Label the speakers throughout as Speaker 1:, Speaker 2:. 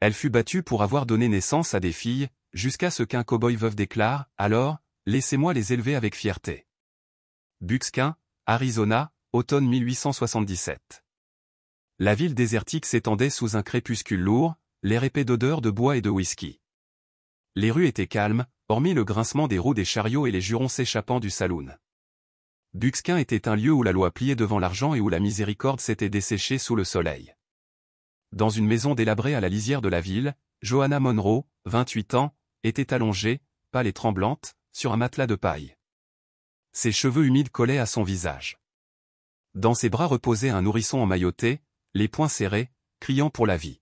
Speaker 1: Elle fut battue pour avoir donné naissance à des filles, jusqu'à ce qu'un cow-boy veuf déclare « Alors, laissez-moi les élever avec fierté ». Buckskin, Arizona, automne 1877. La ville désertique s'étendait sous un crépuscule lourd, l'air épais d'odeurs de bois et de whisky. Les rues étaient calmes, hormis le grincement des roues des chariots et les jurons s'échappant du saloon. Buckskin était un lieu où la loi pliait devant l'argent et où la miséricorde s'était desséchée sous le soleil. Dans une maison délabrée à la lisière de la ville, Joanna Monroe, 28 ans, était allongée, pâle et tremblante, sur un matelas de paille. Ses cheveux humides collaient à son visage. Dans ses bras reposait un nourrisson emmailloté, les poings serrés, criant pour la vie.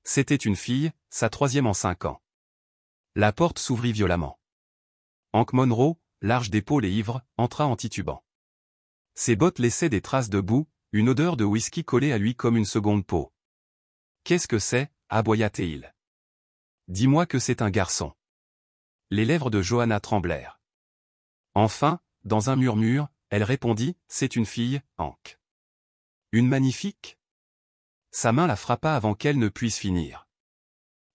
Speaker 1: C'était une fille, sa troisième en 5 ans. La porte s'ouvrit violemment. Hank Monroe, large d'épaule et ivre, entra en titubant. Ses bottes laissaient des traces de boue, une odeur de whisky collait à lui comme une seconde peau. « Qu'est-ce que c'est » aboya-t-il. « Dis-moi que c'est un garçon. » Les lèvres de Joanna tremblèrent. Enfin, dans un murmure, elle répondit « C'est une fille, Hank. »« Une magnifique ?» Sa main la frappa avant qu'elle ne puisse finir.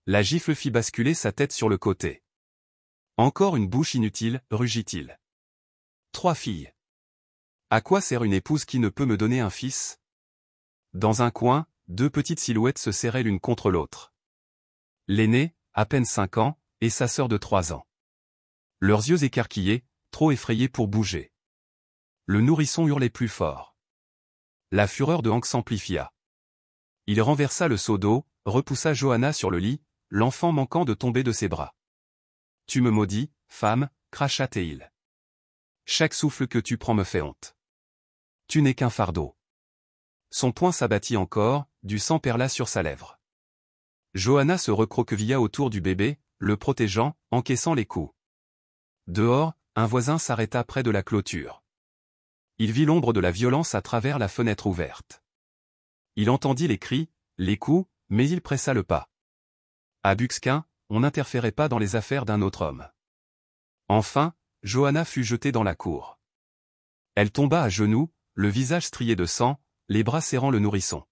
Speaker 1: La gifle fit basculer sa tête sur le côté. « Encore une bouche inutile, rugit-il. 3 filles. À quoi sert une épouse qui ne peut me donner un fils ?» Dans un coin, 2 petites silhouettes se serraient l'une contre l'autre. L'aînée, à peine 5 ans, et sa sœur de 3 ans. Leurs yeux écarquillés, trop effrayés pour bouger. Le nourrisson hurlait plus fort. La fureur de Hank s'amplifia. Il renversa le seau d'eau, repoussa Joanna sur le lit, l'enfant manquant de tomber de ses bras. « Tu me maudis, femme » cracha-t-il. « Chaque souffle que tu prends me fait honte. Tu n'es qu'un fardeau. » Son poing s'abattit encore, du sang perla sur sa lèvre. Joanna se recroquevilla autour du bébé, le protégeant, encaissant les coups. Dehors, un voisin s'arrêta près de la clôture. Il vit l'ombre de la violence à travers la fenêtre ouverte. Il entendit les cris, les coups, mais il pressa le pas. À Buckskin, on n'interférait pas dans les affaires d'un autre homme. Enfin, Joanna fut jetée dans la cour. Elle tomba à genoux, le visage strié de sang, les bras serrant le nourrisson.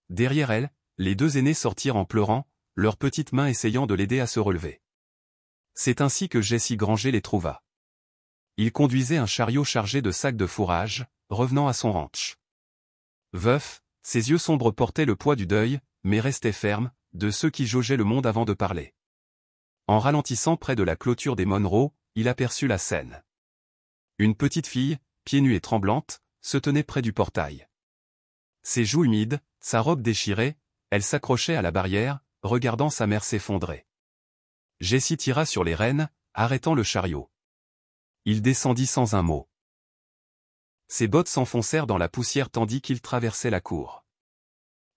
Speaker 1: Derrière elle, les 2 aînés sortirent en pleurant, leurs petites mains essayant de l'aider à se relever. C'est ainsi que Jesse Granger les trouva. Il conduisait un chariot chargé de sacs de fourrage, revenant à son ranch. Veuf, ses yeux sombres portaient le poids du deuil, mais restaient fermes, de ceux qui jaugeaient le monde avant de parler. En ralentissant près de la clôture des Monroe, il aperçut la scène. Une petite fille, pieds nus et tremblante, se tenait près du portail. Ses joues humides, sa robe déchirée, elle s'accrochait à la barrière, regardant sa mère s'effondrer. Jesse tira sur les rênes, arrêtant le chariot. Il descendit sans un mot. Ses bottes s'enfoncèrent dans la poussière tandis qu'il traversait la cour.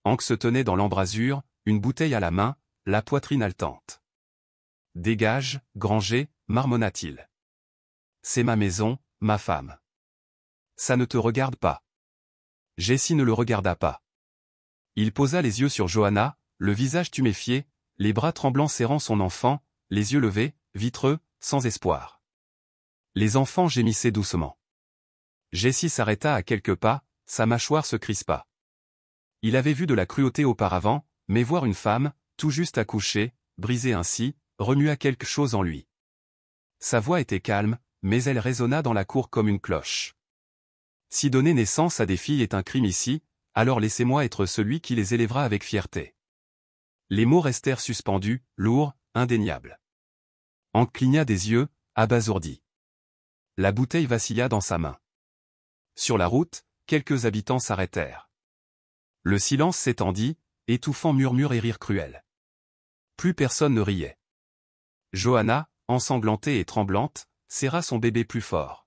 Speaker 1: Hank se tenait dans l'embrasure, une bouteille à la main, la poitrine haletante. « Dégage, Granger » marmonna-t-il. « C'est ma maison, ma femme. »« Ça ne te regarde pas. » Jesse ne le regarda pas. Il posa les yeux sur Joanna, le visage tuméfié, les bras tremblants serrant son enfant, les yeux levés, vitreux, sans espoir. Les enfants gémissaient doucement. Jesse s'arrêta à quelques pas, sa mâchoire se crispa. Il avait vu de la cruauté auparavant, mais voir une femme, tout juste accouchée, brisée ainsi, remua quelque chose en lui. Sa voix était calme, mais elle résonna dans la cour comme une cloche. Si donner naissance à des filles est un crime ici, alors laissez-moi être celui qui les élèvera avec fierté. Les mots restèrent suspendus, lourds, indéniables. Hank cligna des yeux, abasourdi. La bouteille vacilla dans sa main. Sur la route, quelques habitants s'arrêtèrent. Le silence s'étendit, étouffant murmures et rires cruels. Plus personne ne riait. Joanna, ensanglantée et tremblante, serra son bébé plus fort.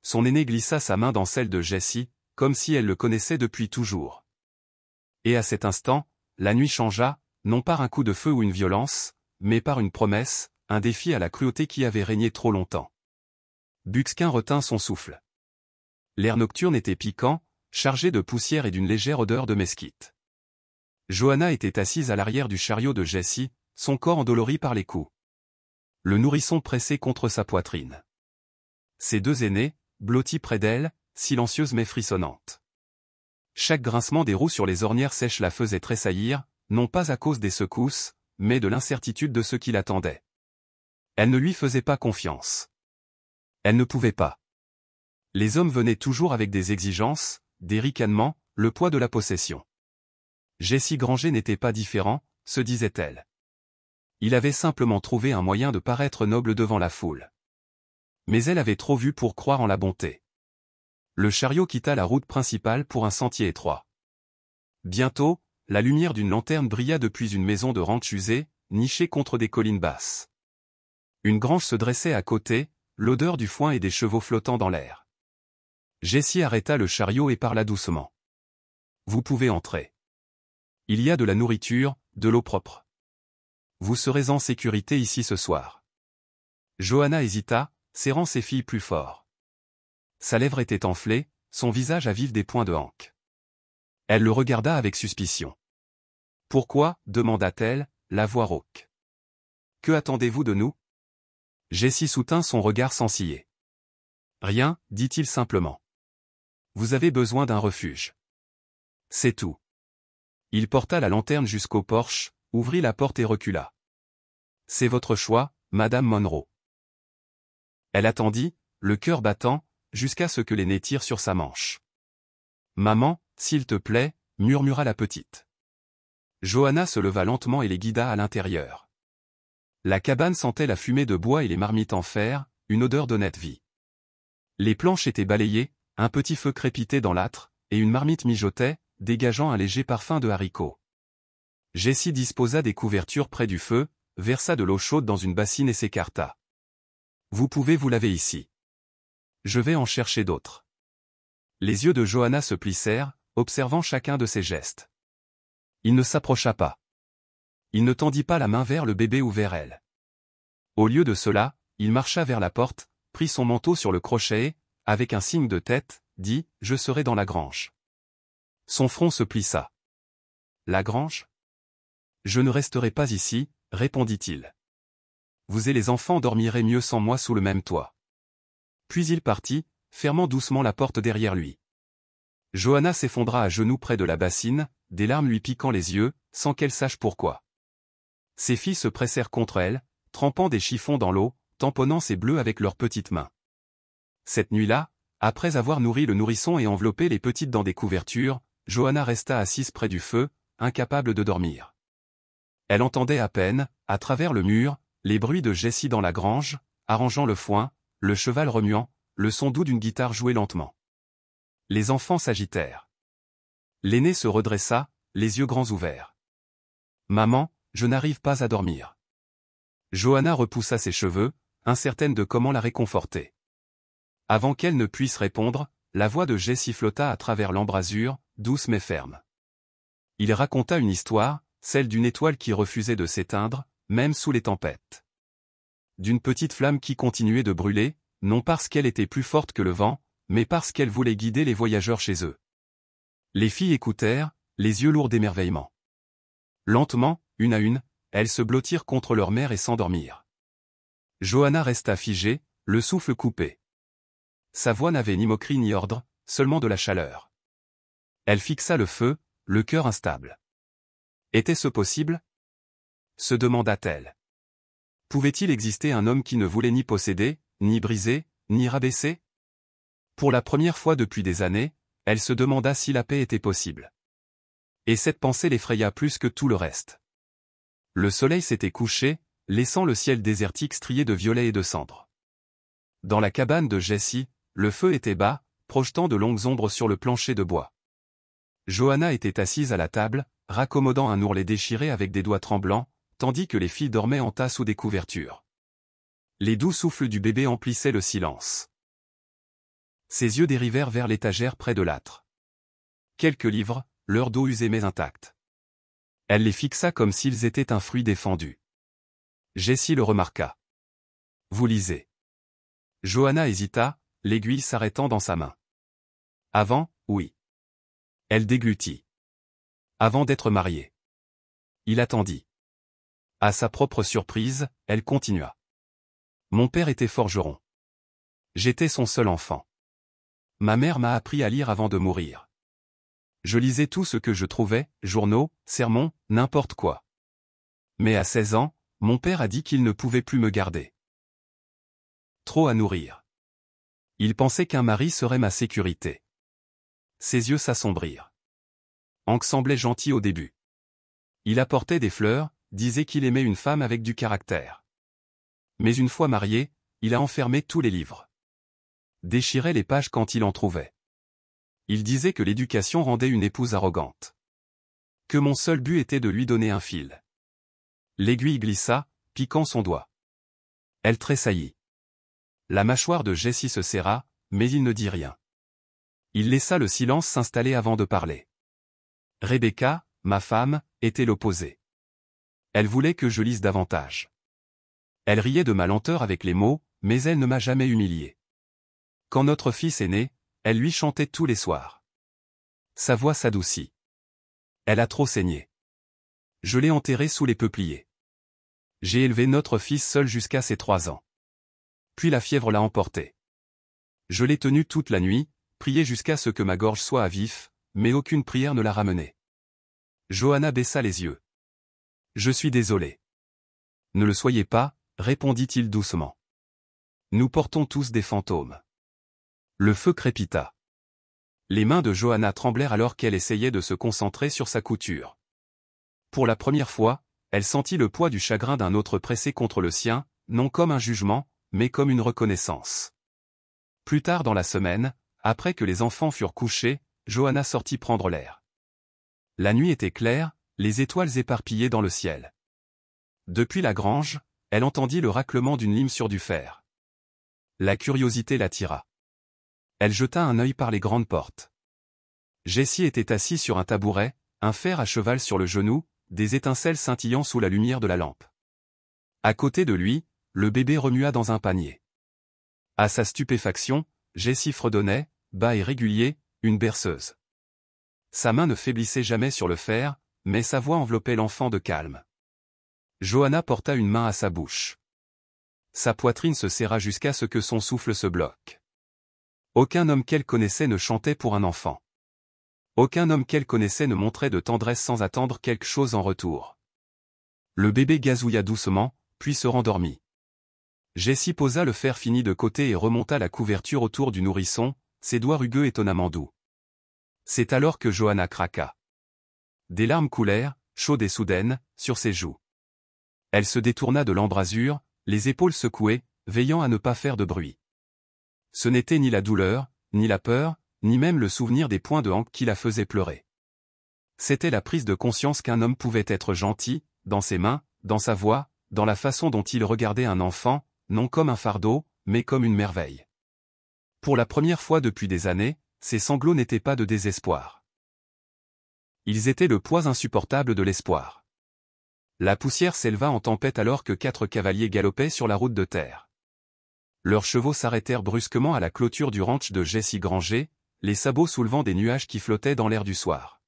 Speaker 1: Son aîné glissa sa main dans celle de Jesse, comme si elle le connaissait depuis toujours. Et à cet instant, la nuit changea, non par un coup de feu ou une violence, mais par une promesse, un défi à la cruauté qui avait régné trop longtemps. Buckskin retint son souffle. L'air nocturne était piquant, chargé de poussière et d'une légère odeur de mesquite. Joanna était assise à l'arrière du chariot de Jesse, son corps endolori par les coups. Le nourrisson pressé contre sa poitrine. Ses 2 aînés, blottis près d'elle, silencieuses mais frissonnantes. Chaque grincement des roues sur les ornières sèches la faisait tressaillir, non pas à cause des secousses, mais de l'incertitude de ce qui l'attendait. Elle ne lui faisait pas confiance. Elle ne pouvait pas. Les hommes venaient toujours avec des exigences, des ricanements, le poids de la possession. Jessie Granger n'était pas différent, se disait-elle. Il avait simplement trouvé un moyen de paraître noble devant la foule. Mais elle avait trop vu pour croire en la bonté. Le chariot quitta la route principale pour un sentier étroit. Bientôt, la lumière d'une lanterne brilla depuis une maison de ranch usée, nichée contre des collines basses. Une grange se dressait à côté, l'odeur du foin et des chevaux flottant dans l'air. Jessie arrêta le chariot et parla doucement. « Vous pouvez entrer. Il y a de la nourriture, de l'eau propre. Vous serez en sécurité ici ce soir. » Johanna hésita, serrant ses filles plus fort. Sa lèvre était enflée, son visage à vif des points de hanque. Elle le regarda avec suspicion. « Pourquoi » demanda-t-elle, la voix rauque. « Que attendez-vous de nous » Jessie soutint son regard sans ciller. « Rien, dit-il simplement. Vous avez besoin d'un refuge. C'est tout. » Il porta la lanterne jusqu'au porche, ouvrit la porte et recula. « C'est votre choix, Madame Monroe. » Elle attendit, le cœur battant, jusqu'à ce que les nez tirent sur sa manche. « Maman, s'il te plaît, » murmura la petite. Johanna se leva lentement et les guida à l'intérieur. La cabane sentait la fumée de bois et les marmites en fer, une odeur d'honnête vie. Les planches étaient balayées, un petit feu crépitait dans l'âtre, et une marmite mijotait, dégageant un léger parfum de haricots. Jessie disposa des couvertures près du feu, versa de l'eau chaude dans une bassine et s'écarta. « Vous pouvez vous laver ici. Je vais en chercher d'autres. » Les yeux de Johanna se plissèrent, observant chacun de ses gestes. Il ne s'approcha pas. Il ne tendit pas la main vers le bébé ou vers elle. Au lieu de cela, il marcha vers la porte, prit son manteau sur le crochet et, avec un signe de tête, dit « Je serai dans la grange ». Son front se plissa. « La grange ? Je ne resterai pas ici, répondit-il. Vous et les enfants dormirez mieux sans moi sous le même toit. Puis il partit, fermant doucement la porte derrière lui. Johanna s'effondra à genoux près de la bassine, des larmes lui piquant les yeux, sans qu'elle sache pourquoi. Ses filles se pressèrent contre elle, trempant des chiffons dans l'eau, tamponnant ses bleus avec leurs petites mains. Cette nuit-là, après avoir nourri le nourrisson et enveloppé les petites dans des couvertures, Johanna resta assise près du feu, incapable de dormir. Elle entendait à peine, à travers le mur, les bruits de Jessie dans la grange, arrangeant le foin, le cheval remuant, le son doux d'une guitare jouée lentement. Les enfants s'agitèrent. L'aîné se redressa, les yeux grands ouverts. « Maman, je n'arrive pas à dormir. » Johanna repoussa ses cheveux, incertaine de comment la réconforter. Avant qu'elle ne puisse répondre, la voix de Jessie flotta à travers l'embrasure, douce mais ferme. Il raconta une histoire, celle d'une étoile qui refusait de s'éteindre, même sous les tempêtes. D'une petite flamme qui continuait de brûler, non parce qu'elle était plus forte que le vent, mais parce qu'elle voulait guider les voyageurs chez eux. Les filles écoutèrent, les yeux lourds d'émerveillement. Lentement, une à une, elles se blottirent contre leur mère et s'endormirent. Johanna resta figée, le souffle coupé. Sa voix n'avait ni moquerie ni ordre, seulement de la chaleur. Elle fixa le feu, le cœur instable. Était-ce possible ? Se demanda-t-elle. Pouvait-il exister un homme qui ne voulait ni posséder, ni briser, ni rabaisser ? Pour la première fois depuis des années, elle se demanda si la paix était possible. Et cette pensée l'effraya plus que tout le reste. Le soleil s'était couché, laissant le ciel désertique strié de violet et de cendre. Dans la cabane de Jessie, le feu était bas, projetant de longues ombres sur le plancher de bois. Johanna était assise à la table, raccommodant un ourlet déchiré avec des doigts tremblants, tandis que les filles dormaient en tas sous des couvertures. Les doux souffles du bébé emplissaient le silence. Ses yeux dérivèrent vers l'étagère près de l'âtre. Quelques livres, leur dos usé mais intact. Elle les fixa comme s'ils étaient un fruit défendu. Jessie le remarqua. « Vous lisez. » Johanna hésita, l'aiguille s'arrêtant dans sa main. Avant, oui. Elle déglutit. Avant d'être mariée. Il attendit. À sa propre surprise, elle continua. Mon père était forgeron. J'étais son seul enfant. Ma mère m'a appris à lire avant de mourir. Je lisais tout ce que je trouvais, journaux, sermons, n'importe quoi. Mais à 16 ans, mon père a dit qu'il ne pouvait plus me garder. Trop à nourrir. Il pensait qu'un mari serait ma sécurité. Ses yeux s'assombrirent. Hank semblait gentil au début. Il apportait des fleurs, disait qu'il aimait une femme avec du caractère. Mais une fois marié, il a enfermé tous les livres. Déchirait les pages quand il en trouvait. Il disait que l'éducation rendait une épouse arrogante. Que mon seul but était de lui donner un fil. L'aiguille glissa, piquant son doigt. Elle tressaillit. La mâchoire de Jessie se serra, mais il ne dit rien. Il laissa le silence s'installer avant de parler. Rebecca, ma femme, était l'opposé. Elle voulait que je lise davantage. Elle riait de ma lenteur avec les mots, mais elle ne m'a jamais humilié. Quand notre fils est né, elle lui chantait tous les soirs. Sa voix s'adoucit. Elle a trop saigné. Je l'ai enterré sous les peupliers. J'ai élevé notre fils seul jusqu'à ses 3 ans. Puis la fièvre l'a emporté. Je l'ai tenu toute la nuit, prié jusqu'à ce que ma gorge soit à vif, mais aucune prière ne l'a ramené. Johanna baissa les yeux. Je suis désolé. Ne le soyez pas, répondit-il doucement. Nous portons tous des fantômes. Le feu crépita. Les mains de Johanna tremblèrent alors qu'elle essayait de se concentrer sur sa couture. Pour la première fois, elle sentit le poids du chagrin d'un autre pressé contre le sien, non comme un jugement, mais comme une reconnaissance. Plus tard dans la semaine, après que les enfants furent couchés, Johanna sortit prendre l'air. La nuit était claire, les étoiles éparpillées dans le ciel. Depuis la grange, elle entendit le raclement d'une lime sur du fer. La curiosité l'attira. Elle jeta un œil par les grandes portes. Jessie était assis sur un tabouret, un fer à cheval sur le genou, des étincelles scintillant sous la lumière de la lampe. À côté de lui, le bébé remua dans un panier. À sa stupéfaction, Jessie fredonnait, bas et régulier, une berceuse. Sa main ne faiblissait jamais sur le fer, mais sa voix enveloppait l'enfant de calme. Johanna porta une main à sa bouche. Sa poitrine se serra jusqu'à ce que son souffle se bloque. Aucun homme qu'elle connaissait ne chantait pour un enfant. Aucun homme qu'elle connaissait ne montrait de tendresse sans attendre quelque chose en retour. Le bébé gazouilla doucement, puis se rendormit. Jessie posa le fer fini de côté et remonta la couverture autour du nourrisson, ses doigts rugueux étonnamment doux. C'est alors que Johanna craqua. Des larmes coulèrent, chaudes et soudaines, sur ses joues. Elle se détourna de l'embrasure, les épaules secouées, veillant à ne pas faire de bruit. Ce n'était ni la douleur, ni la peur, ni même le souvenir des poings de Hank qui la faisaient pleurer. C'était la prise de conscience qu'un homme pouvait être gentil, dans ses mains, dans sa voix, dans la façon dont il regardait un enfant, non comme un fardeau, mais comme une merveille. Pour la première fois depuis des années, ses sanglots n'étaient pas de désespoir. Ils étaient le poids insupportable de l'espoir. La poussière s'éleva en tempête alors que 4 cavaliers galopaient sur la route de terre. Leurs chevaux s'arrêtèrent brusquement à la clôture du ranch de Jessie Granger, les sabots soulevant des nuages qui flottaient dans l'air du soir.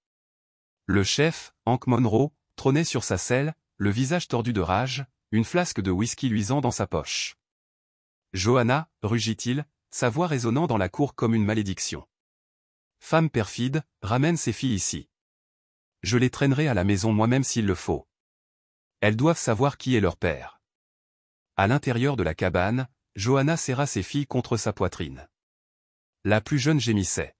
Speaker 1: Le chef, Hank Monroe, trônait sur sa selle, le visage tordu de rage, une flasque de whisky luisant dans sa poche. « Johanna » rugit-il, sa voix résonnant dans la cour comme une malédiction. « Femme perfide, ramène ces filles ici. Je les traînerai à la maison moi-même s'il le faut. Elles doivent savoir qui est leur père. » À l'intérieur de la cabane, Johanna serra ses filles contre sa poitrine. La plus jeune gémissait.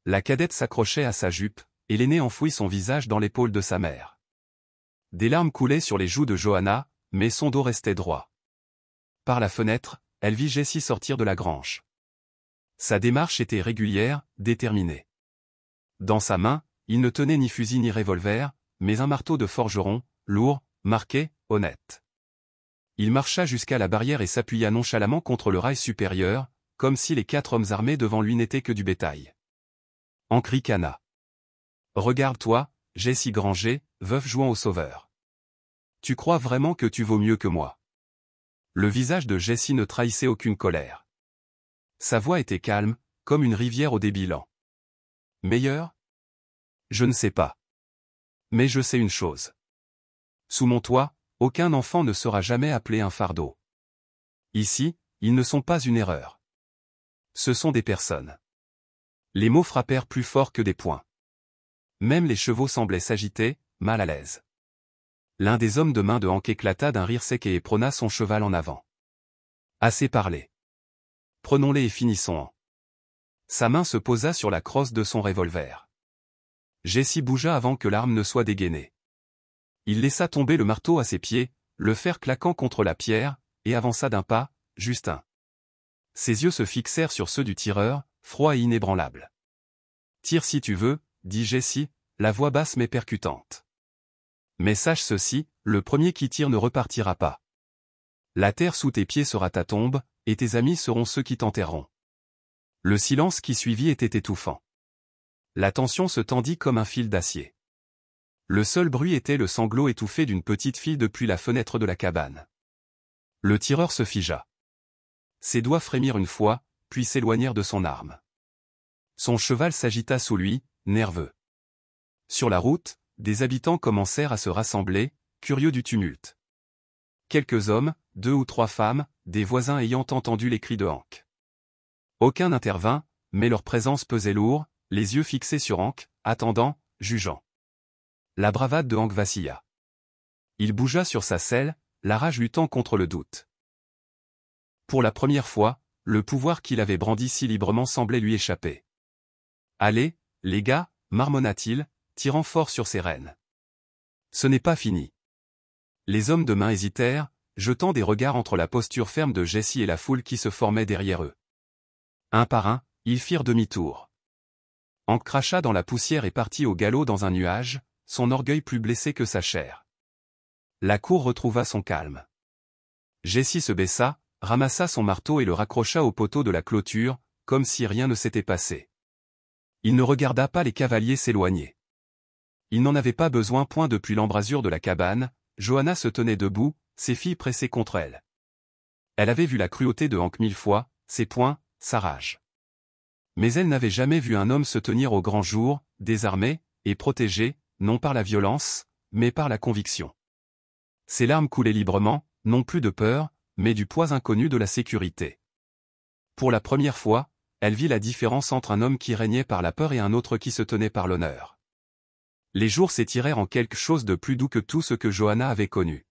Speaker 1: La cadette s'accrochait à sa jupe, et l'aînée enfouit son visage dans l'épaule de sa mère. Des larmes coulaient sur les joues de Johanna, mais son dos restait droit. Par la fenêtre, elle vit Jessie sortir de la grange. Sa démarche était régulière, déterminée. Dans sa main, il ne tenait ni fusil ni revolver, mais un marteau de forgeron, lourd, marqué, honnête. Il marcha jusqu'à la barrière et s'appuya nonchalamment contre le rail supérieur, comme si les 4 hommes armés devant lui n'étaient que du bétail. Hank ricana. « Regarde-toi, Jessie Granger, veuve jouant au sauveur. Tu crois vraiment que tu vaux mieux que moi ?» Le visage de Jessie ne trahissait aucune colère. Sa voix était calme, comme une rivière au débit lent. « Meilleur ? Je ne sais pas. Mais je sais une chose. Sous mon toit, aucun enfant ne sera jamais appelé un fardeau. Ici, ils ne sont pas une erreur. Ce sont des personnes. » Les mots frappèrent plus fort que des poings. Même les chevaux semblaient s'agiter, mal à l'aise. L'un des hommes de main de Hank éclata d'un rire sec et éperonna son cheval en avant. Assez parlé. Prenons-les et finissons-en. Sa main se posa sur la crosse de son revolver. Jesse bougea avant que l'arme ne soit dégainée. Il laissa tomber le marteau à ses pieds, le fer claquant contre la pierre, et avança d'un pas, juste un. Ses yeux se fixèrent sur ceux du tireur, froid et inébranlable. « Tire si tu veux, » dit Jesse, la voix basse mais percutante. « Mais sache ceci, le premier qui tire ne repartira pas. La terre sous tes pieds sera ta tombe, et tes amis seront ceux qui t'enterreront. » Le silence qui suivit était étouffant. La tension se tendit comme un fil d'acier. Le seul bruit était le sanglot étouffé d'une petite fille depuis la fenêtre de la cabane. Le tireur se figea. Ses doigts frémirent une fois, puis s'éloignèrent de son arme. Son cheval s'agita sous lui, nerveux. Sur la route, des habitants commencèrent à se rassembler, curieux du tumulte. Quelques hommes, 2 ou 3 femmes, des voisins ayant entendu les cris de Hank. Aucun n'intervint, mais leur présence pesait lourd, les yeux fixés sur Hank, attendant, jugeant. La bravade de Hank vacilla. Il bougea sur sa selle, la rage luttant contre le doute. Pour la première fois, le pouvoir qu'il avait brandi si librement semblait lui échapper. « Allez, les gars, » marmonna-t-il, tirant fort sur ses rênes. « Ce n'est pas fini. » Les hommes de main hésitèrent, jetant des regards entre la posture ferme de Jesse et la foule qui se formait derrière eux. Un par un, ils firent demi-tour. Hank cracha dans la poussière et partit au galop dans un nuage, son orgueil plus blessé que sa chair. La cour retrouva son calme. Jesse se baissa, ramassa son marteau et le raccrocha au poteau de la clôture, comme si rien ne s'était passé. Il ne regarda pas les cavaliers s'éloigner. Il n'en avait pas besoin point depuis l'embrasure de la cabane, Johanna se tenait debout, ses filles pressées contre elle. Elle avait vu la cruauté de Hank 1000 fois, ses poings, sa rage. Mais elle n'avait jamais vu un homme se tenir au grand jour, désarmé, et protégé, non par la violence, mais par la conviction. Ses larmes coulaient librement, non plus de peur, mais du poids inconnu de la sécurité. Pour la première fois, elle vit la différence entre un homme qui régnait par la peur et un autre qui se tenait par l'honneur. Les jours s'étirèrent en quelque chose de plus doux que tout ce que Johanna avait connu.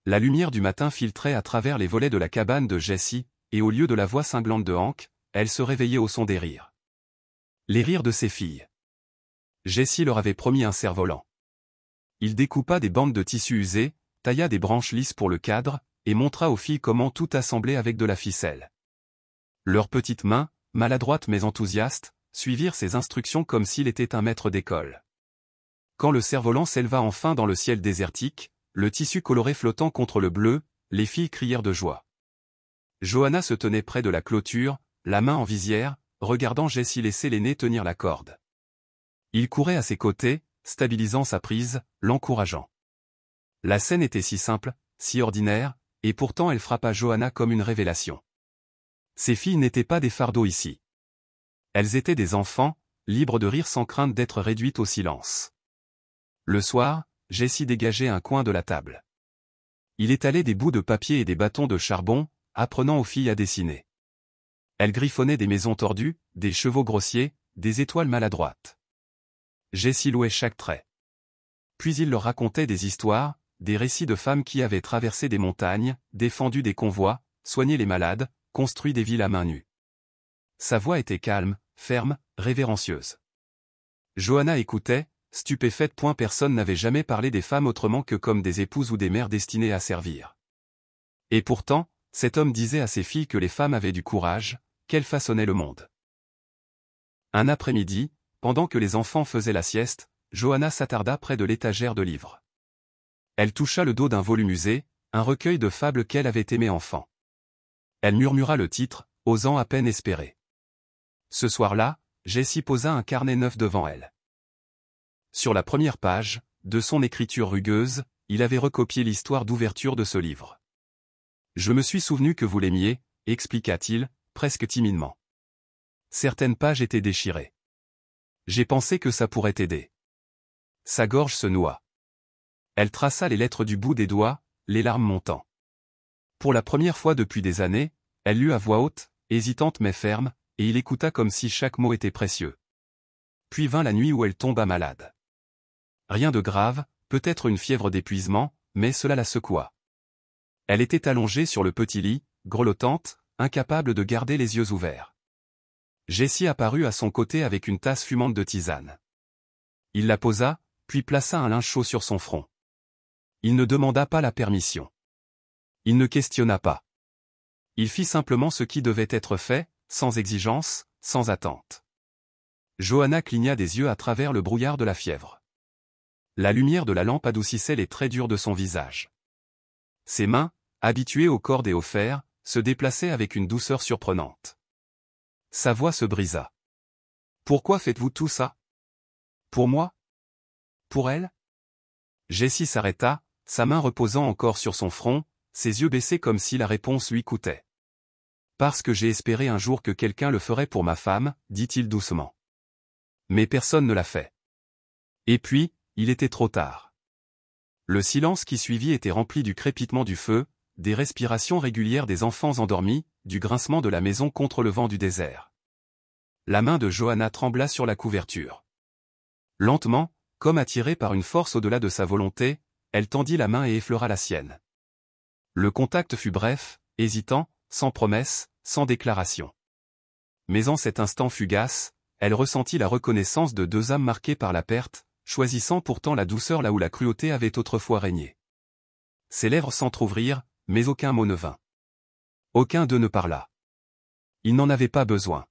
Speaker 1: La lumière du matin filtrait à travers les volets de la cabane de Jesse, et au lieu de la voix cinglante de Hank, elle se réveillait au son des rires. Les rires de ses filles. Jesse leur avait promis un cerf-volant. Il découpa des bandes de tissu usé, tailla des branches lisses pour le cadre, et montra aux filles comment tout assembler avec de la ficelle. Leurs petites mains, maladroites mais enthousiastes, suivirent ses instructions comme s'il était un maître d'école. Quand le cerf-volant s'éleva enfin dans le ciel désertique, le tissu coloré flottant contre le bleu, les filles crièrent de joie. Johanna se tenait près de la clôture, la main en visière, regardant Jesse laisser l'aîné tenir la corde. Il courait à ses côtés, stabilisant sa prise, l'encourageant. La scène était si simple, si ordinaire, et pourtant elle frappa Johanna comme une révélation. Ces filles n'étaient pas des fardeaux ici. Elles étaient des enfants, libres de rire sans crainte d'être réduites au silence. Le soir, Jesse dégageait un coin de la table. Il étalait des bouts de papier et des bâtons de charbon, apprenant aux filles à dessiner. Elles griffonnaient des maisons tordues, des chevaux grossiers, des étoiles maladroites. Jesse louait chaque trait. Puis il leur racontait des histoires, des récits de femmes qui avaient traversé des montagnes, défendu des convois, soigné les malades, construit des villes à main nue. Sa voix était calme, ferme, révérencieuse. Johanna écoutait, stupéfaite. Personne n'avait jamais parlé des femmes autrement que comme des épouses ou des mères destinées à servir. Et pourtant, cet homme disait à ses filles que les femmes avaient du courage, qu'elles façonnaient le monde. Un après-midi, pendant que les enfants faisaient la sieste, Johanna s'attarda près de l'étagère de livres. Elle toucha le dos d'un volume usé, un recueil de fables qu'elle avait aimé enfant. Elle murmura le titre, osant à peine espérer. Ce soir-là, Jesse posa un carnet neuf devant elle. Sur la première page, de son écriture rugueuse, il avait recopié l'histoire d'ouverture de ce livre. « Je me suis souvenu que vous l'aimiez », expliqua-t-il, presque timidement. Certaines pages étaient déchirées. J'ai pensé que ça pourrait t'aider. Sa gorge se noua. Elle traça les lettres du bout des doigts, les larmes montant. Pour la première fois depuis des années, elle lut à voix haute, hésitante mais ferme, et il écouta comme si chaque mot était précieux. puis vint la nuit où elle tomba malade. Rien de grave, peut-être une fièvre d'épuisement, mais cela la secoua. Elle était allongée sur le petit lit, grelottante, incapable de garder les yeux ouverts. Jessie apparut à son côté avec une tasse fumante de tisane. Il la posa, puis plaça un linge chaud sur son front. Il ne demanda pas la permission. Il ne questionna pas. Il fit simplement ce qui devait être fait, sans exigence, sans attente. Johanna cligna des yeux à travers le brouillard de la fièvre. La lumière de la lampe adoucissait les traits durs de son visage. Ses mains, habituées aux cordes et au fer, se déplaçaient avec une douceur surprenante. Sa voix se brisa. « Pourquoi faites-vous tout ça? Pour moi? Pour elle ?» Jessie s'arrêta, sa main reposant encore sur son front, ses yeux baissés comme si la réponse lui coûtait. « Parce que j'ai espéré un jour que quelqu'un le ferait pour ma femme, dit-il doucement. Mais personne ne l'a fait. Et puis, il était trop tard. » Le silence qui suivit était rempli du crépitement du feu, des respirations régulières des enfants endormis, du grincement de la maison contre le vent du désert. La main de Johanna trembla sur la couverture. Lentement, comme attirée par une force au-delà de sa volonté, elle tendit la main et effleura la sienne. Le contact fut bref, hésitant, sans promesse, sans déclaration. Mais en cet instant fugace, elle ressentit la reconnaissance de deux âmes marquées par la perte, choisissant pourtant la douceur là où la cruauté avait autrefois régné. Ses lèvres s'entr'ouvrirent, mais aucun mot ne vint. Aucun d'eux ne parla. Il n'en avait pas besoin.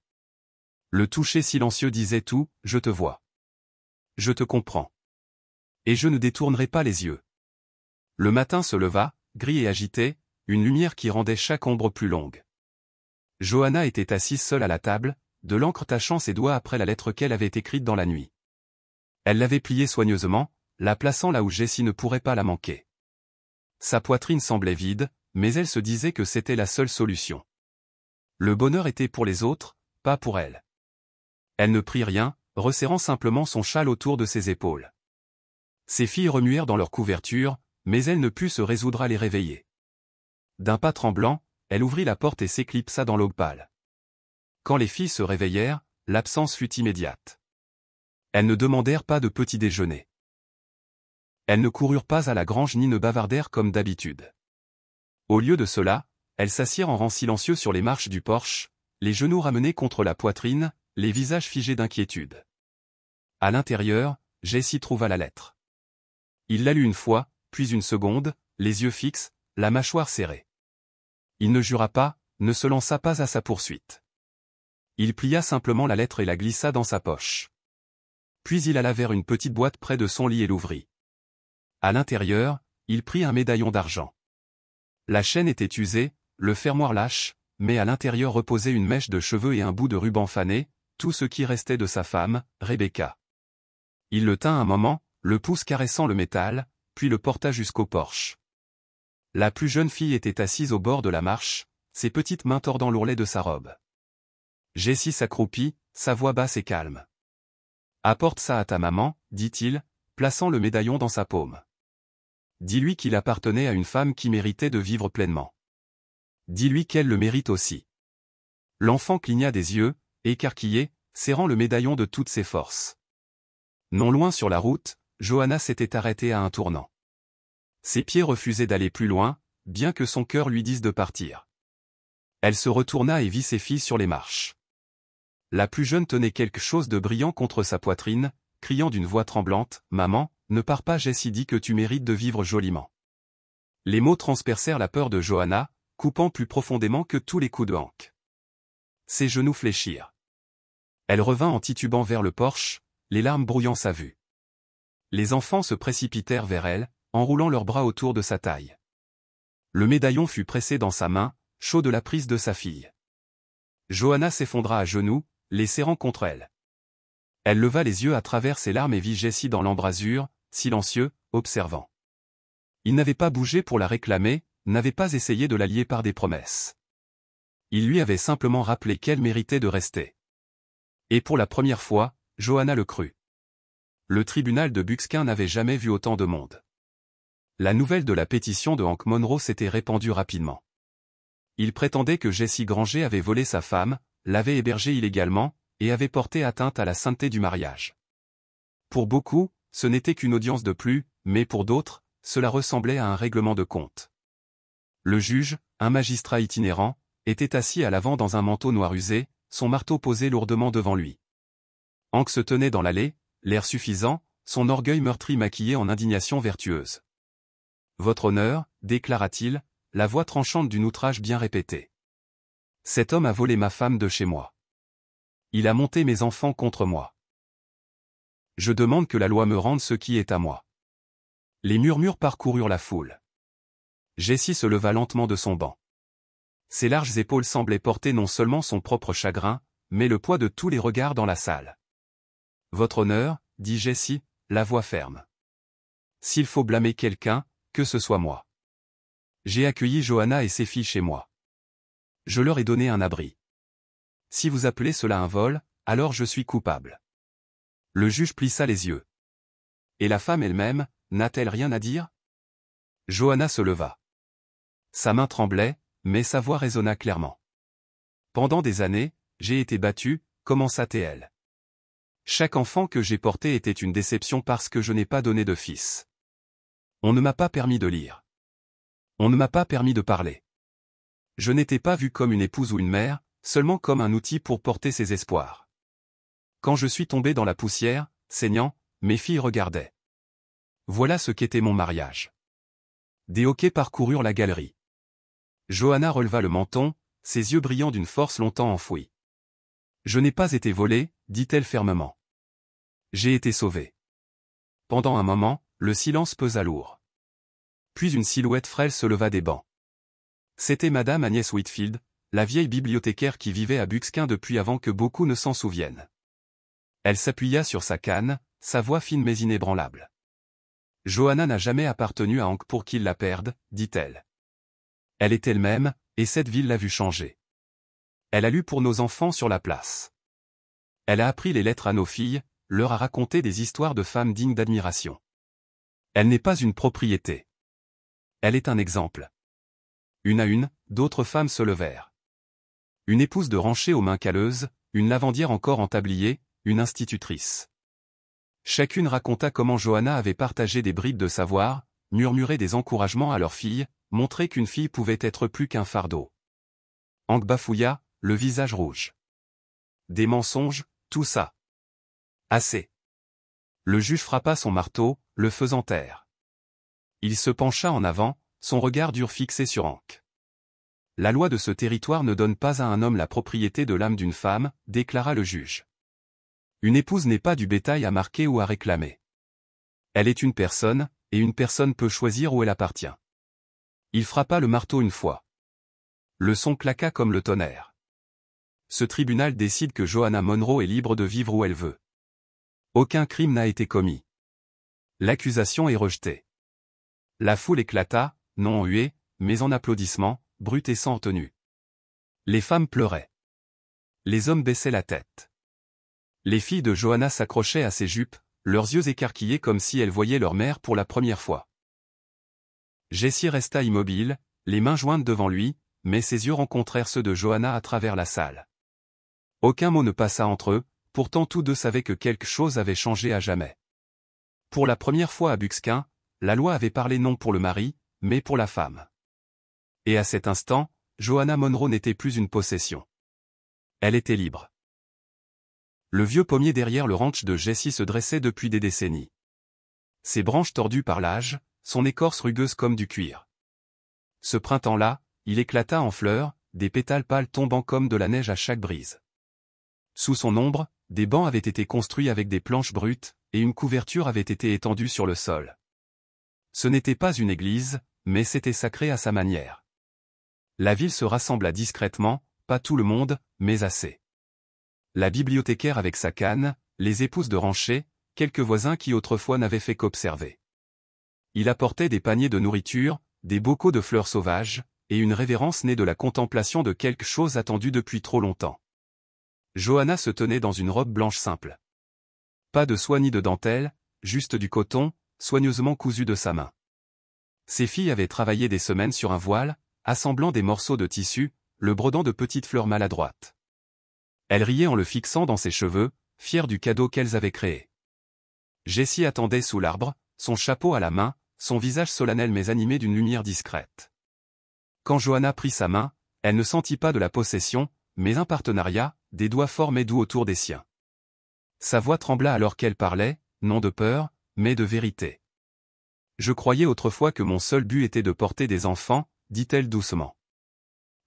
Speaker 1: Le toucher silencieux disait tout, « Je te vois. Je te comprends. Et je ne détournerai pas les yeux. » Le matin se leva, gris et agité, une lumière qui rendait chaque ombre plus longue. Johanna était assise seule à la table, de l'encre tachant ses doigts après la lettre qu'elle avait écrite dans la nuit. Elle l'avait pliée soigneusement, la plaçant là où Jessie ne pourrait pas la manquer. Sa poitrine semblait vide, mais elle se disait que c'était la seule solution. Le bonheur était pour les autres, pas pour elle. Elle ne prit rien, resserrant simplement son châle autour de ses épaules. Ses filles remuèrent dans leur couverture, mais elle ne put se résoudre à les réveiller. D'un pas tremblant, elle ouvrit la porte et s'éclipsa dans l'aube pâle. Quand les filles se réveillèrent, l'absence fut immédiate. Elles ne demandèrent pas de petit déjeuner. Elles ne coururent pas à la grange ni ne bavardèrent comme d'habitude. Au lieu de cela, elles s'assirent en rang silencieux sur les marches du porche, les genoux ramenés contre la poitrine, les visages figés d'inquiétude. À l'intérieur, Jessie trouva la lettre. Il la lut une fois, puis une seconde, les yeux fixes, la mâchoire serrée. Il ne jura pas, ne se lança pas à sa poursuite. Il plia simplement la lettre et la glissa dans sa poche. Puis il alla vers une petite boîte près de son lit et l'ouvrit. À l'intérieur, il prit un médaillon d'argent. La chaîne était usée, le fermoir lâche, mais à l'intérieur reposait une mèche de cheveux et un bout de ruban fané, tout ce qui restait de sa femme, Rebecca. Il le tint un moment, le pouce caressant le métal, puis le porta jusqu'au porche. La plus jeune fille était assise au bord de la marche, ses petites mains tordant l'ourlet de sa robe. Jessie s'accroupit, sa voix basse et calme. « Apporte ça à ta maman, » dit-il, plaçant le médaillon dans sa paume. Dis-lui qu'il appartenait à une femme qui méritait de vivre pleinement. Dis-lui qu'elle le mérite aussi. L'enfant cligna des yeux, écarquillé, serrant le médaillon de toutes ses forces. Non loin sur la route, Johanna s'était arrêtée à un tournant. Ses pieds refusaient d'aller plus loin, bien que son cœur lui dise de partir. Elle se retourna et vit ses filles sur les marches. La plus jeune tenait quelque chose de brillant contre sa poitrine, criant d'une voix tremblante, « Maman, ne pars pas, Jessie dit que tu mérites de vivre joliment. » Les mots transpercèrent la peur de Johanna, coupant plus profondément que tous les coups de hanque. Ses genoux fléchirent. Elle revint en titubant vers le porche, les larmes brouillant sa vue. Les enfants se précipitèrent vers elle, enroulant leurs bras autour de sa taille. Le médaillon fut pressé dans sa main, chaud de la prise de sa fille. Johanna s'effondra à genoux, les serrant contre elle. Elle leva les yeux à travers ses larmes et vit Jessie dans l'embrasure, silencieux, observant. Il n'avait pas bougé pour la réclamer, n'avait pas essayé de la lier par des promesses. Il lui avait simplement rappelé qu'elle méritait de rester. Et pour la première fois, Johanna le crut. Le tribunal de Buckskin n'avait jamais vu autant de monde. La nouvelle de la pétition de Hank Monroe s'était répandue rapidement. Il prétendait que Jessie Granger avait volé sa femme, l'avait hébergée illégalement, et avait porté atteinte à la sainteté du mariage. Pour beaucoup, ce n'était qu'une audience de plus, mais pour d'autres, cela ressemblait à un règlement de compte. Le juge, un magistrat itinérant, était assis à l'avant dans un manteau noir usé, son marteau posé lourdement devant lui. Hank se tenait dans l'allée, l'air suffisant, son orgueil meurtri maquillé en indignation vertueuse. « Votre honneur, déclara-t-il, la voix tranchante d'une outrage bien répétée. Cet homme a volé ma femme de chez moi. Il a monté mes enfants contre moi. Je demande que la loi me rende ce qui est à moi. » Les murmures parcoururent la foule. Jessie se leva lentement de son banc. Ses larges épaules semblaient porter non seulement son propre chagrin, mais le poids de tous les regards dans la salle. « Votre honneur, dit Jessie, la voix ferme. S'il faut blâmer quelqu'un, que ce soit moi. J'ai accueilli Johanna et ses filles chez moi. Je leur ai donné un abri. Si vous appelez cela un vol, alors je suis coupable. » Le juge plissa les yeux. « Et la femme elle-même, n'a-t-elle rien à dire ?» Johanna se leva. Sa main tremblait, mais sa voix résonna clairement. « Pendant des années, j'ai été battue, commença-t-elle. Chaque enfant que j'ai porté était une déception parce que je n'ai pas donné de fils. On ne m'a pas permis de lire. On ne m'a pas permis de parler. Je n'étais pas vue comme une épouse ou une mère, seulement comme un outil pour porter ses espoirs. Quand je suis tombée dans la poussière, saignant, mes filles regardaient. Voilà ce qu'était mon mariage. » Des hoquets parcoururent la galerie. Johanna releva le menton, ses yeux brillant d'une force longtemps enfouie. « Je n'ai pas été volée, dit-elle fermement. J'ai été sauvée. » Pendant un moment, le silence pesa lourd. Puis une silhouette frêle se leva des bancs. C'était Madame Agnès Whitfield, la vieille bibliothécaire qui vivait à Buckskin depuis avant que beaucoup ne s'en souviennent. Elle s'appuya sur sa canne, sa voix fine mais inébranlable. « Johanna n'a jamais appartenu à Hank pour qu'il la perde, dit-elle. Elle est elle-même, et cette ville l'a vue changer. Elle a lu pour nos enfants sur la place. Elle a appris les lettres à nos filles, leur a raconté des histoires de femmes dignes d'admiration. Elle n'est pas une propriété. Elle est un exemple. » Une à une, d'autres femmes se levèrent. Une épouse de rancher aux mains calleuses, une lavandière encore en tablier, une institutrice. Chacune raconta comment Johanna avait partagé des bribes de savoir, murmuré des encouragements à leur fille, montré qu'une fille pouvait être plus qu'un fardeau. Hank bafouilla, le visage rouge. Des mensonges, tout ça. Assez. Le juge frappa son marteau, le faisant taire. Il se pencha en avant, son regard dur fixé sur Hank. « La loi de ce territoire ne donne pas à un homme la propriété de l'âme d'une femme, déclara le juge. Une épouse n'est pas du bétail à marquer ou à réclamer. Elle est une personne, et une personne peut choisir où elle appartient. » Il frappa le marteau une fois. Le son claqua comme le tonnerre. Ce tribunal décide que Johanna Monroe est libre de vivre où elle veut. Aucun crime n'a été commis. L'accusation est rejetée. La foule éclata, non en huées, mais en applaudissements, bruts et sans retenue. Les femmes pleuraient. Les hommes baissaient la tête. Les filles de Johanna s'accrochaient à ses jupes, leurs yeux écarquillés comme si elles voyaient leur mère pour la première fois. Jessie resta immobile, les mains jointes devant lui, mais ses yeux rencontrèrent ceux de Johanna à travers la salle. Aucun mot ne passa entre eux, pourtant tous deux savaient que quelque chose avait changé à jamais. Pour la première fois à Buckskin, la loi avait parlé non pour le mari, mais pour la femme. Et à cet instant, Johanna Monroe n'était plus une possession. Elle était libre. Le vieux pommier derrière le ranch de Jessie se dressait depuis des décennies. Ses branches tordues par l'âge, son écorce rugueuse comme du cuir. Ce printemps-là, il éclata en fleurs, des pétales pâles tombant comme de la neige à chaque brise. Sous son ombre, des bancs avaient été construits avec des planches brutes, et une couverture avait été étendue sur le sol. Ce n'était pas une église, mais c'était sacré à sa manière. La ville se rassembla discrètement, pas tout le monde, mais assez. La bibliothécaire avec sa canne, les épouses de rancher, quelques voisins qui autrefois n'avaient fait qu'observer. Il apportait des paniers de nourriture, des bocaux de fleurs sauvages, et une révérence née de la contemplation de quelque chose attendu depuis trop longtemps. Johanna se tenait dans une robe blanche simple. Pas de soie ni de dentelle, juste du coton, soigneusement cousu de sa main. Ses filles avaient travaillé des semaines sur un voile, assemblant des morceaux de tissu, le brodant de petites fleurs maladroites. Elle riait en le fixant dans ses cheveux, fière du cadeau qu'elles avaient créé. Jessie attendait sous l'arbre, son chapeau à la main, son visage solennel mais animé d'une lumière discrète. Quand Johanna prit sa main, elle ne sentit pas de la possession, mais un partenariat, des doigts forts mais doux autour des siens. Sa voix trembla alors qu'elle parlait, non de peur, mais de vérité. « Je croyais autrefois que mon seul but était de porter des enfants, dit-elle doucement.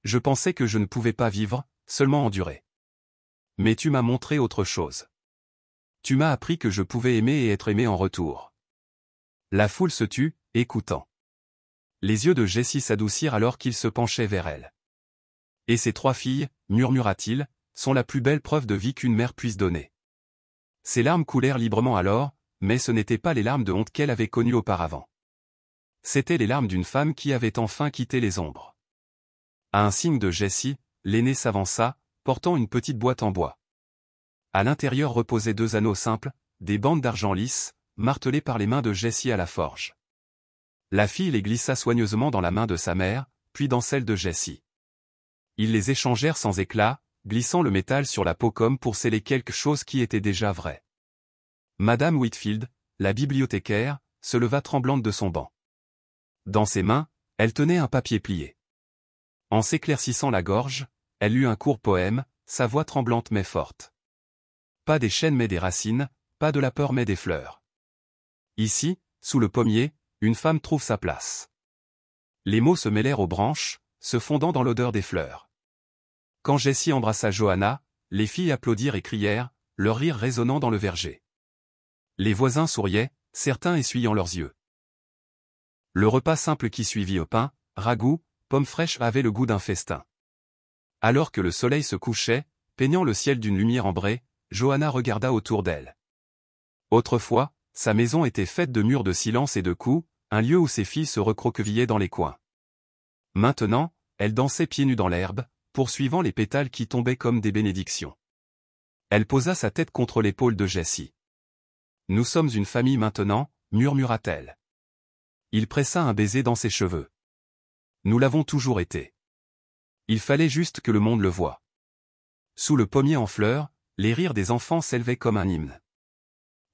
Speaker 1: Je pensais que je ne pouvais pas vivre, seulement endurer. Mais tu m'as montré autre chose. Tu m'as appris que je pouvais aimer et être aimé en retour. » La foule se tut, écoutant. Les yeux de Jessie s'adoucirent alors qu'il se penchait vers elle. « Et ces 3 filles, murmura-t-il, sont la plus belle preuve de vie qu'une mère puisse donner. » Ses larmes coulèrent librement alors, mais ce n'étaient pas les larmes de honte qu'elle avait connues auparavant. C'étaient les larmes d'une femme qui avait enfin quitté les ombres. À un signe de Jessie, l'aînée s'avança, portant une petite boîte en bois. À l'intérieur reposaient 2 anneaux simples, des bandes d'argent lisse, martelées par les mains de Jessie à la forge. La fille les glissa soigneusement dans la main de sa mère, puis dans celle de Jessie. Ils les échangèrent sans éclat, glissant le métal sur la peau comme pour sceller quelque chose qui était déjà vrai. Madame Whitfield, la bibliothécaire, se leva tremblante de son banc. Dans ses mains, elle tenait un papier plié. En s'éclaircissant la gorge, elle lut un court poème, sa voix tremblante mais forte. Pas des chênes mais des racines, pas de la peur mais des fleurs. Ici, sous le pommier, une femme trouve sa place. Les mots se mêlèrent aux branches, se fondant dans l'odeur des fleurs. Quand Jessie embrassa Johanna, les filles applaudirent et crièrent, leur rire résonnant dans le verger. Les voisins souriaient, certains essuyant leurs yeux. Le repas simple qui suivit au pain, ragoût, pommes fraîches avait le goût d'un festin. Alors que le soleil se couchait, peignant le ciel d'une lumière ambrée, Johanna regarda autour d'elle. Autrefois, sa maison était faite de murs de silence et de coups, un lieu où ses filles se recroquevillaient dans les coins. Maintenant, elle dansait pieds nus dans l'herbe, poursuivant les pétales qui tombaient comme des bénédictions. Elle posa sa tête contre l'épaule de Jessie. « Nous sommes une famille maintenant, murmura-t-elle. Il pressa un baiser dans ses cheveux. Nous l'avons toujours été. Il fallait juste que le monde le voie. Sous le pommier en fleurs, les rires des enfants s'élevaient comme un hymne.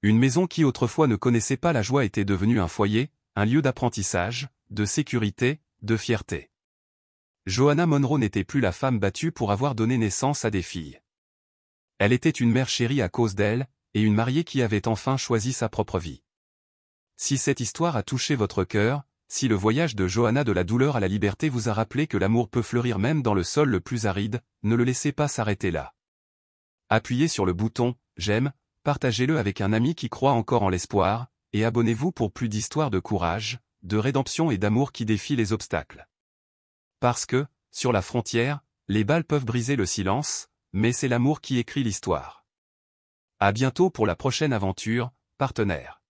Speaker 1: Une maison qui autrefois ne connaissait pas la joie était devenue un foyer, un lieu d'apprentissage, de sécurité, de fierté. Johanna Monroe n'était plus la femme battue pour avoir donné naissance à des filles. Elle était une mère chérie à cause d'elle, et une mariée qui avait enfin choisi sa propre vie. Si cette histoire a touché votre cœur, si le voyage de Johanna de la douleur à la liberté vous a rappelé que l'amour peut fleurir même dans le sol le plus aride, ne le laissez pas s'arrêter là. Appuyez sur le bouton « J'aime », partagez-le avec un ami qui croit encore en l'espoir, et abonnez-vous pour plus d'histoires de courage, de rédemption et d'amour qui défient les obstacles. Parce que, sur la frontière, les balles peuvent briser le silence, mais c'est l'amour qui écrit l'histoire. À bientôt pour la prochaine aventure, partenaire.